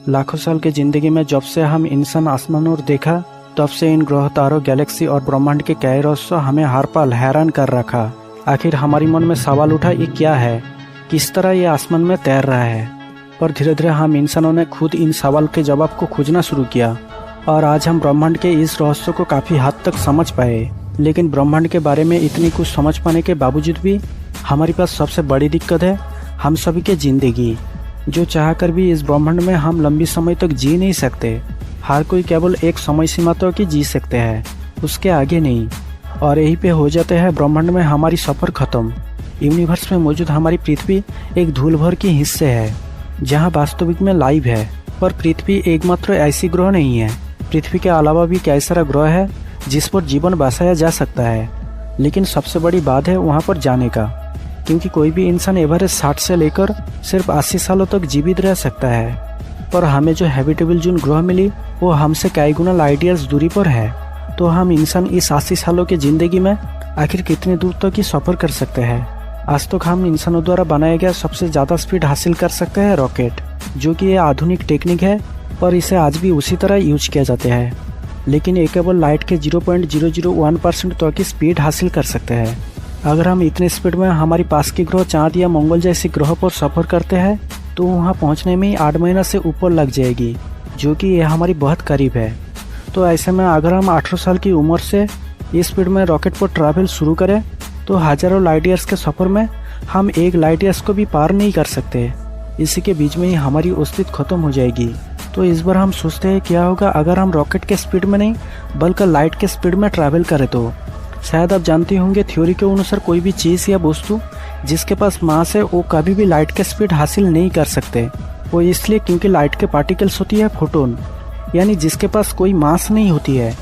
लाखों साल की जिंदगी में जब से हम इंसान आसमान और देखा, तब से इन ग्रह, तारों, गैलेक्सी और ब्रह्मांड के कई रहस्य हमें हर पल हैरान कर रखा। आखिर हमारी मन में सवाल उठा, ये क्या है, किस तरह ये आसमान में तैर रहा है। पर धीरे धीरे हम इंसानों ने खुद इन सवाल के जवाब को खोजना शुरू किया और आज हम ब्रह्मांड के इस रहस्य को काफ़ी हद तक समझ पाए। लेकिन ब्रह्मांड के बारे में इतनी कुछ समझ पाने के बावजूद भी हमारे पास सबसे बड़ी दिक्कत है हम सभी की जिंदगी, जो चाहकर भी इस ब्रह्मांड में हम लंबी समय तक जी नहीं सकते। हर कोई केवल एक समय सीमा तक ही जी सकते हैं, उसके आगे नहीं। और यहीं पे हो जाते हैं ब्रह्मांड में हमारी सफ़र ख़त्म। यूनिवर्स में मौजूद हमारी पृथ्वी एक धूल भर की हिस्से है जहाँ वास्तविक में लाइव है। पर पृथ्वी एकमात्र ऐसी ग्रह नहीं है। पृथ्वी के अलावा भी कई सारा ग्रह है जिस पर जीवन बसाया जा सकता है। लेकिन सबसे बड़ी बात है वहाँ पर जाने का, क्योंकि कोई भी इंसान एवरेज 60 से लेकर सिर्फ 80 सालों तक जीवित रह सकता है। पर हमें जो हैबिटेबल जोन ग्रह मिली वो हमसे कई गुना लाइट ईयर्स दूरी पर है। तो हम इंसान इस 80 सालों की ज़िंदगी में आखिर कितने दूर तक ही सफ़र कर सकते हैं। आज तक हम इंसानों द्वारा बनाया गया सबसे ज़्यादा स्पीड हासिल कर सकते हैं रॉकेट, जो कि ये आधुनिक टेक्निक है, पर इसे आज भी उसी तरह यूज किया जाता है। लेकिन ये केवल लाइट के 0.001% तक की स्पीड हासिल कर सकते हैं। अगर हम इतने स्पीड में हमारी पास के ग्रह चाँद या मंगल जैसे ग्रह पर सफ़र करते हैं तो वहाँ पहुँचने में ही 8 महीना से ऊपर लग जाएगी, जो कि ये हमारी बहुत करीब है। तो ऐसे में अगर हम 18 साल की उम्र से इस स्पीड में रॉकेट पर ट्रैवल शुरू करें तो हज़ारों लाइट ईयर्स के सफ़र में हम एक लाइट ईयर्स को भी पार नहीं कर सकते। इसी के बीच में ही हमारी अस्तित्व खत्म हो जाएगी। तो इस बार हम सोचते हैं क्या होगा अगर हम रॉकेट के स्पीड में नहीं बल्कि लाइट के स्पीड में ट्रैवल करें। तो शायद आप जानते होंगे थ्योरी के अनुसार कोई भी चीज़ या वस्तु जिसके पास मास है वो कभी भी लाइट के स्पीड हासिल नहीं कर सकते। वो इसलिए क्योंकि लाइट के पार्टिकल्स होती है फोटोन, यानी जिसके पास कोई मास नहीं होती है।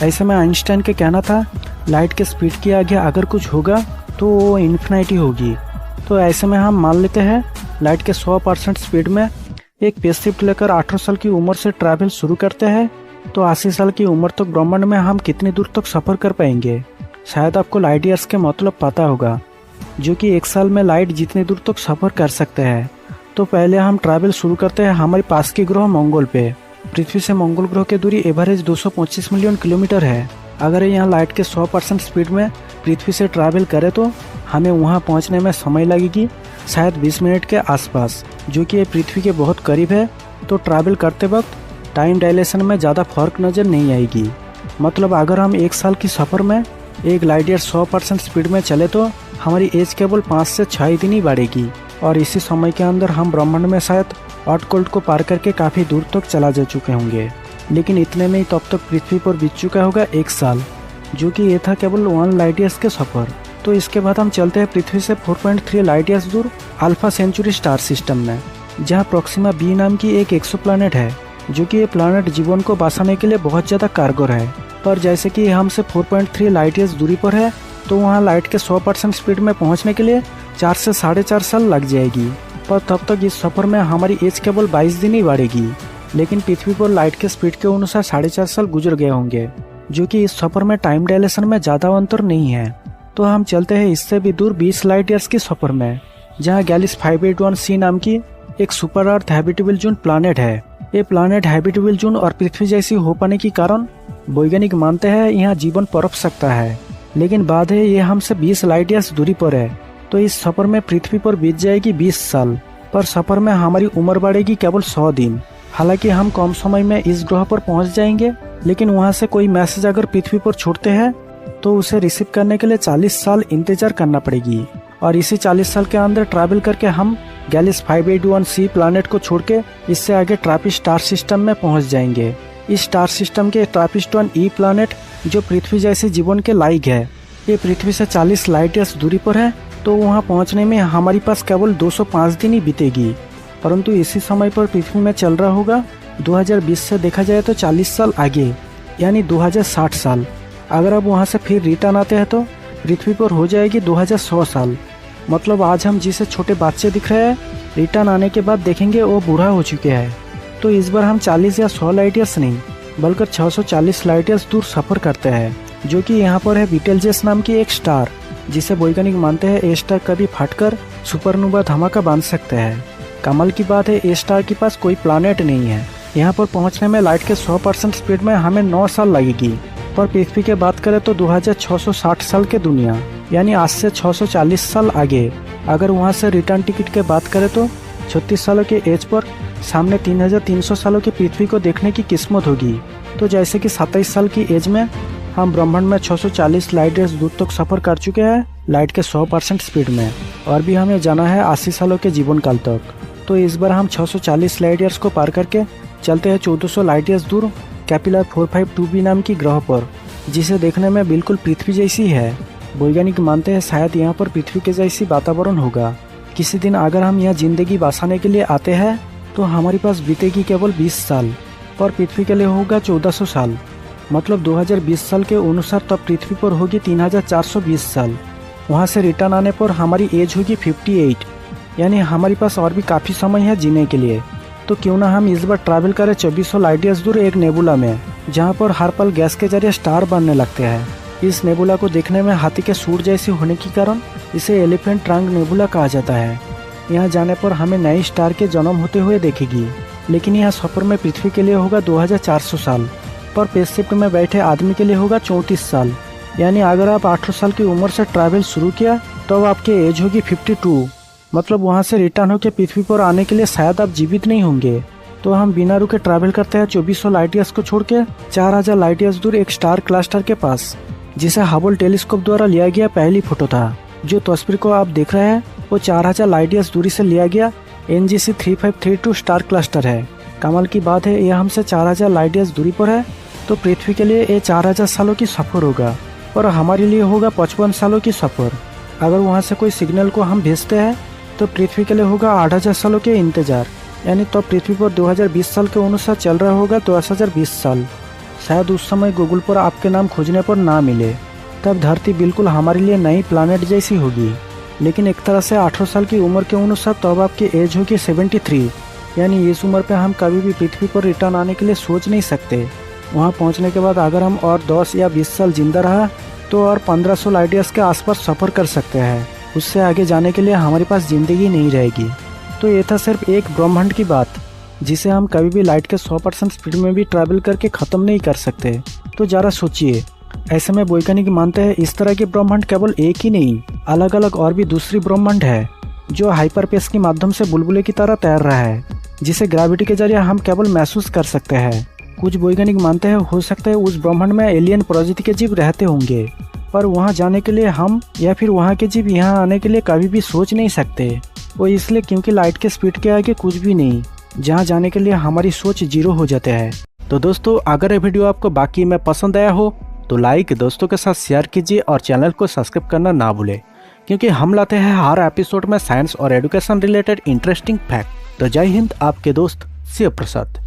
ऐसे में आइंस्टाइन के कहना था लाइट के स्पीड के आगे अगर कुछ होगा तो वो इन्फिनिटी होगी। तो ऐसे में हम मान लेते हैं लाइट के 100% स्पीड में एक स्पेसशिप लेकर 18 साल की उम्र से ट्रैवल शुरू करते हैं तो 80 साल की उम्र तक ब्रह्मांड में हम कितनी दूर तक सफ़र कर पाएंगे। शायद आपको लाइट ईयर्स के मतलब पता होगा, जो कि एक साल में लाइट जितनी दूर तक सफ़र कर सकते हैं। तो पहले हम ट्रैवल शुरू करते हैं हमारे पास के ग्रह मंगल पे। पृथ्वी से मंगल ग्रह की दूरी एवरेज 225 मिलियन किलोमीटर है। अगर यहाँ लाइट के 100% स्पीड में पृथ्वी से ट्रैवल करें तो हमें वहाँ पहुँचने में समय लगेगी शायद 20 मिनट के आसपास, जो कि ये पृथ्वी के बहुत करीब है। तो ट्रैवल करते वक्त टाइम डायलेशन में ज़्यादा फर्क नज़र नहीं आएगी। मतलब अगर हम एक साल की सफ़र में एक लाइट ईयर 100% स्पीड में चले तो हमारी एज केवल 5 से 6 दिन ही बढ़ेगी। और इसी समय के अंदर हम ब्रह्मांड में शायद हॉट कोल्ड को पार करके काफ़ी दूर तक चला जा चुके होंगे। लेकिन इतने में ही तब तक पृथ्वी पर बीत चुका होगा 1 साल, जो कि ये था केवल 1 लाइट ईयर्स के सफ़र। तो इसके बाद हम चलते हैं पृथ्वी से 4.3 लाइट ईयर्स दूर अल्फा सेंचुरी स्टार सिस्टम में, जहाँ प्रोक्सिमा बी नाम की एक एक्सोप्लैनेट है, जो कि ये प्लैनेट जीवन को बसाने के लिए बहुत ज़्यादा कारगर है। पर जैसे कि हमसे 4.3 लाइट ईयर्स दूरी पर है तो वहाँ लाइट के 100% स्पीड में पहुँचने के लिए 4 से 4.5 साल लग जाएगी। पर तब तक इस सफ़र में हमारी एज केवल 22 दिन ही बढ़ेगी। लेकिन पृथ्वी पर लाइट के स्पीड के अनुसार 4.5 साल गुजर गए होंगे, जो कि इस सफ़र में टाइम डायलेशन में ज़्यादा अंतर नहीं है। तो हम चलते हैं इससे भी दूर 20 लाइट ईयर्स के सफ़र में, जहाँ गैलिस 581c नाम की एक सुपर अर्थ हैबिटेबल जोन प्लानेट है। ये प्लानेट हैबिटेबल जोन और पृथ्वी जैसी हो पाने के कारण वैज्ञानिक मानते हैं यहाँ जीवन पनप सकता है। लेकिन बात है ये हमसे 20 लाइट ईयर्स दूरी पर है। तो इस सफ़र में पृथ्वी पर बीत जाएगी 20 साल, पर सफ़र में हमारी उम्र बढ़ेगी केवल 100 दिन। हालांकि हम कम समय में इस ग्रह पर पहुंच जाएंगे, लेकिन वहां से कोई मैसेज अगर पृथ्वी पर छोड़ते हैं तो उसे रिसीव करने के लिए 40 साल इंतजार करना पड़ेगी। और इसी 40 साल के अंदर ट्रैवल करके हम गैलिस 581c प्लैनेट को छोड़ के इससे आगे ट्रैपिस्ट स्टार सिस्टम में पहुंच जाएंगे। इस स्टार सिस्टम के ट्रैपिस्ट 1e प्लैनेट जो पृथ्वी जैसे जीवन के लायक है, ये पृथ्वी से 40 लाइट ईयर्स दूरी पर है। तो वहाँ पहुँचने में हमारे पास केवल 205 दिन ही बीतेगी। परंतु इसी समय पर पृथ्वी में चल रहा होगा 2020 से देखा जाए तो 40 साल आगे, यानी 2060 साल। अगर अब वहाँ से फिर रिटर्न आते हैं तो पृथ्वी पर हो जाएगी 2100 साल। मतलब आज हम जिसे छोटे बच्चे दिख रहे हैं, रिटर्न आने के बाद देखेंगे वो बूढ़ा हो चुके हैं। तो इस बार हम 40 या 100 लाइट ईयर्स नहीं बल्कि 640 लाइट ईयर्स दूर सफ़र करते हैं, जो कि यहाँ पर है बीटलजेस नाम की एक स्टार, जिसे वैज्ञानिक मानते हैं ये स्टार कभी फटकर सुपरनोवा धमाका बांध सकते हैं। कमाल की बात है ए स्टार के पास कोई प्लानेट नहीं है। यहाँ पर पहुँचने में लाइट के 100% स्पीड में हमें 9 साल लगेगी। पर पृथ्वी की बात करें तो 2660 साल के दुनिया, यानी आज से 640 साल आगे। अगर वहाँ से रिटर्न टिकट की बात करें तो 36 सालों के एज पर सामने 3300 सालों की पृथ्वी को देखने की किस्मत होगी। तो जैसे कि 27 साल की एज में हम ब्रह्मांड में 640 लाइट ईयर्स दूर तक सफ़र कर चुके हैं लाइट के 100% स्पीड में, और भी हमें जाना है 80 सालों के जीवन काल तक। तो इस बार हम 640 लाइट ईयर्स को पार करके चलते हैं 1400 लाइट ईयर्स दूर कैपिलर 452b नाम की ग्रह पर, जिसे देखने में बिल्कुल पृथ्वी जैसी है। वैज्ञानिक मानते हैं शायद यहाँ पर पृथ्वी के जैसी वातावरण होगा। किसी दिन अगर हम यहाँ जिंदगी बसाने के लिए आते हैं तो हमारे पास बीतेगी केवल 20 साल, पर पृथ्वी के लिए होगा 1400 साल। मतलब 2020 साल के अनुसार तब पृथ्वी पर होगी 3420 साल। वहाँ से रिटर्न आने पर हमारी एज होगी 58, यानी हमारे पास और भी काफ़ी समय है जीने के लिए। तो क्यों ना हम इस बार ट्रैवल करें 2400 लाइट ईयर्स दूर एक नेबुला में, जहाँ पर हर पल गैस के जरिए स्टार बनने लगते हैं। इस नेबुला को देखने में हाथी के सूर जैसी होने के कारण इसे एलिफेंट ट्रंक नेबुला कहा जाता है। यहाँ जाने पर हमें नई स्टार के जन्म होते हुए देखेगी, लेकिन यहाँ सफ़र में पृथ्वी के लिए होगा 2400 साल, पर स्पेसशिप में बैठे आदमी के लिए होगा 34 साल। यानी अगर आप 18 साल की उम्र से ट्रैवल शुरू किया तो आपकी एज होगी 52। मतलब वहाँ से रिटर्न होकर पृथ्वी पर आने के लिए शायद आप जीवित नहीं होंगे। तो हम बिना रुके ट्रैवल करते हैं 2400 लाइट ईयर्स को छोड़ के 4000 लाइट ईयर्स दूर एक स्टार क्लस्टर के पास, जिसे हबल टेलीस्कोप द्वारा लिया गया पहली फोटो था। जो तस्वीर को आप देख रहे हैं वो 4000 लाइट ईयर्स दूरी से लिया गया NGC 3532 स्टार क्लस्टर है। कमाल की बात है यह हमसे 4000 लाइट ईयर्स दूरी पर है, तो पृथ्वी के लिए ये 4000 सालों की सफ़र होगा और हमारे लिए होगा 55 सालों की सफ़र। अगर वहाँ से कोई सिग्नल को हम भेजते हैं तो पृथ्वी के लिए होगा 8000 सालों के इंतज़ार, यानी तो पृथ्वी पर 2020 साल के अनुसार चल रहा होगा 2020 साल। शायद उस समय गूगल पर आपके नाम खोजने पर ना मिले, तब धरती बिल्कुल हमारे लिए नई प्लानेट जैसी होगी। लेकिन एक तरह से 18 साल की उम्र के अनुसार तब आपकी एज होगी 73, यानी इस उम्र पे हम कभी भी पृथ्वी पर रिटर्न आने के लिए सोच नहीं सकते। वहाँ पहुँचने के बाद अगर हम और 10 या 20 साल जिंदा रहा तो और 1500 लाइट ईयर्स के आसपास सफ़र कर सकते हैं। उससे आगे जाने के लिए हमारे पास ज़िंदगी नहीं रहेगी। तो ये था सिर्फ एक ब्रह्मांड की बात, जिसे हम कभी भी लाइट के 100% स्पीड में भी ट्रैवल करके ख़त्म नहीं कर सकते। तो ज़रा सोचिए, ऐसे में वैज्ञानिक मानते हैं इस तरह के ब्रह्मांड केवल एक ही नहीं, अलग अलग और भी दूसरी ब्रह्मांड है जो हाइपरस्पेस के माध्यम से बुलबुले की तरह तैर रहा है, जिसे ग्रेविटी के जरिए हम केवल महसूस कर सकते हैं। कुछ वैज्ञानिक मानते हैं हो सकता है उस ब्रह्मांड में एलियन प्रजाति के जीव रहते होंगे, पर वहाँ जाने के लिए हम या फिर वहाँ के जीव यहाँ आने के लिए कभी भी सोच नहीं सकते। वो इसलिए क्योंकि लाइट के स्पीड के आगे कुछ भी नहीं, जहाँ जाने के लिए हमारी सोच जीरो हो जाते हैं। तो दोस्तों, अगर ये वीडियो आपको बाकी में पसंद आया हो तो लाइक, दोस्तों के साथ शेयर कीजिए और चैनल को सब्सक्राइब करना ना भूलें, क्योंकि हम लाते हैं हर एपिसोड में साइंस और एजुकेशन रिलेटेड इंटरेस्टिंग फैक्ट। तो जय हिंद, आपके दोस्त शिव प्रसाद।